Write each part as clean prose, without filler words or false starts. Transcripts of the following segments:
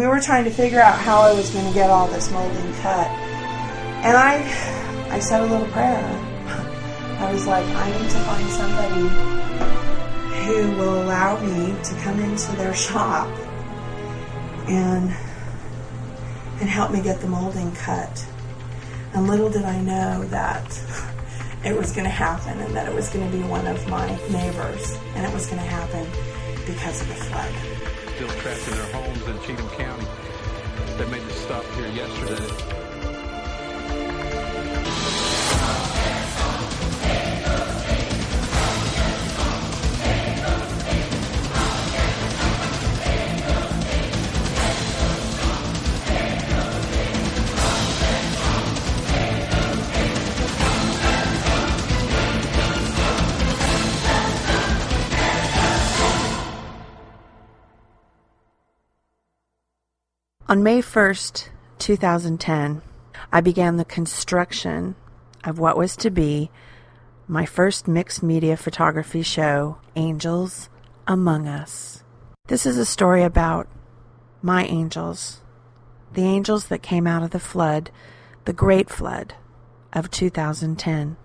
We were trying to figure out how I was going to get all this molding cut. And I said a little prayer. I was like, I need to find somebody who will allow me to come into their shop and help me get the molding cut. And little did I know that it was going to happen, and that it was going to be one of my neighbors, and it was going to happen because of the flood. Still trapped in their homes in Cheatham County. They made the stop here yesterday. On May 1st, 2010, I began the construction of what was to be my first mixed media photography show, Angels Among Us. This is a story about my angels, the angels that came out of the flood, the great flood of 2010.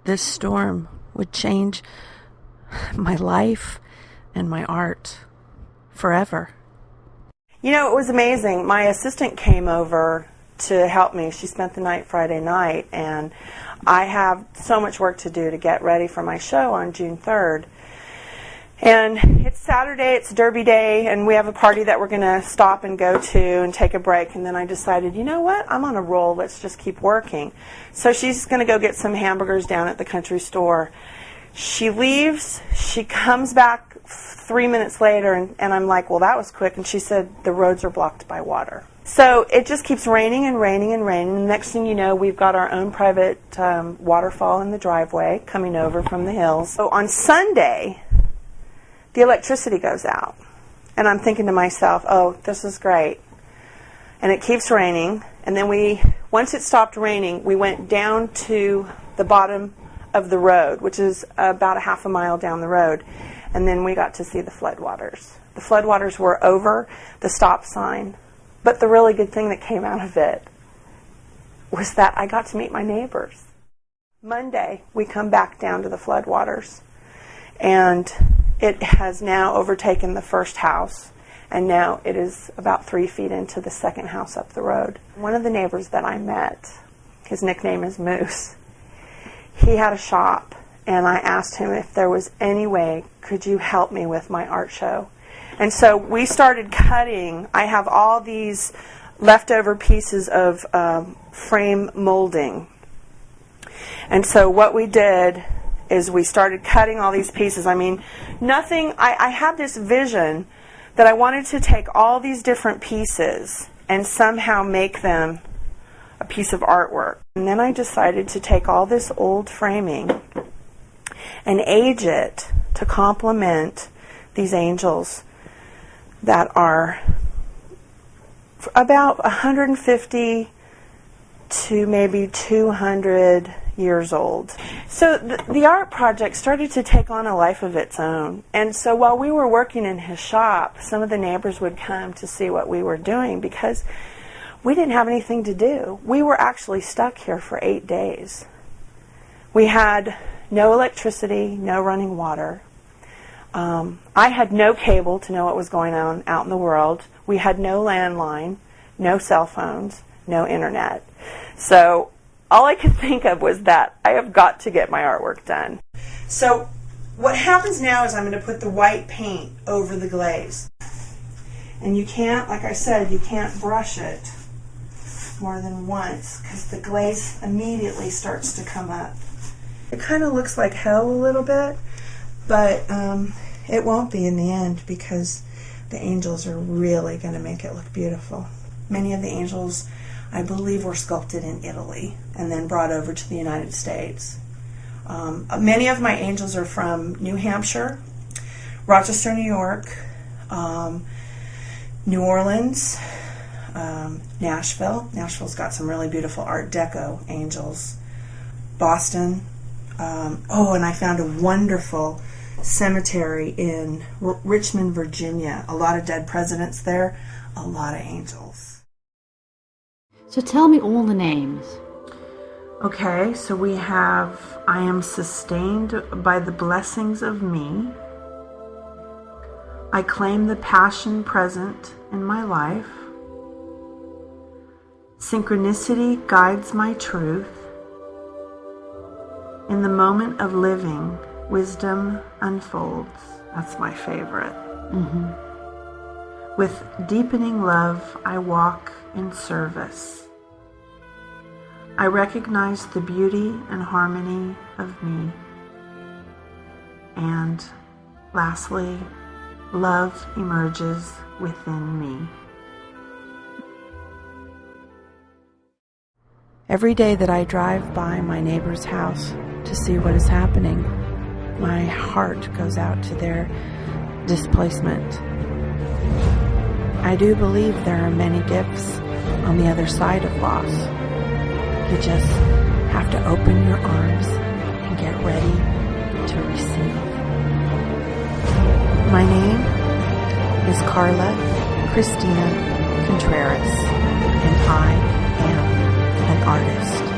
This storm would change my life and my art forever. You know, it was amazing. My assistant came over to help me. She spent the night Friday night, and I have so much work to do to get ready for my show on June 3rd. And it's Saturday, it's Derby Day, and we have a party that we're going to stop and go to and take a break. And then I decided, you know what, I'm on a roll, let's just keep working. So she's going to go get some hamburgers down at the country store. She leaves, she comes back 3 minutes later, and I'm like, well, that was quick. And she said, the roads are blocked by water. So it just keeps raining and raining and raining. And next thing you know, we've got our own private waterfall in the driveway coming over from the hills. So on Sunday, the electricity goes out. And I'm thinking to myself, oh, this is great. And it keeps raining. And then once it stopped raining, we went down to the bottom of the road, which is about a half a mile down the road. And then we got to see the floodwaters. The floodwaters were over the stop sign. But the really good thing that came out of it was that I got to meet my neighbors. Monday, we come back down to the floodwaters. And it has now overtaken the first house. And now it is about 3 feet into the second house up the road. One of the neighbors that I met, his nickname is Moose, he had a shop. And I asked him if there was any way, could you help me with my art show? And so we started cutting. I have all these leftover pieces of frame molding. And so what we did is we started cutting all these pieces. I mean, I had this vision that I wanted to take all these different pieces and somehow make them a piece of artwork. And then I decided to take all this old framing and age it to complement these angels that are about 150 to maybe 200 years old. So the art project started to take on a life of its own. And so while we were working in his shop, some of the neighbors would come to see what we were doing because we didn't have anything to do. We were actually stuck here for 8 days. We had no electricity, no running water. I had no cable to know what was going on out in the world. We had no landline, no cell phones, no internet. So all I could think of was that I have got to get my artwork done. So what happens now is I'm going to put the white paint over the glaze. And you can't, like I said, you can't brush it more than once because the glaze immediately starts to come up. It kind of looks like hell a little bit, but it won't be in the end because the angels are really going to make it look beautiful. Many of the angels, I believe, were sculpted in Italy and then brought over to the United States. Many of my angels are from New Hampshire, Rochester, New York, New Orleans, Nashville. Nashville's got some really beautiful Art Deco angels. Boston. And I found a wonderful cemetery in Richmond, Virginia. A lot of dead presidents there. a lot of angels. So tell me all the names. Okay, so we have, I am sustained by the blessings of me. I claim the passion present in my life. Synchronicity guides my truth. In the moment of living, wisdom unfolds. That's my favorite. With deepening love, I walk in service. I recognize the beauty and harmony of me. And lastly, love emerges within me. Every day that I drive by my neighbor's house to see what is happening, my heart goes out to their displacement. I do believe there are many gifts on the other side of loss. You just have to open your arms and get ready to receive. My name is Carla Cristina Contreras, and I am an artist.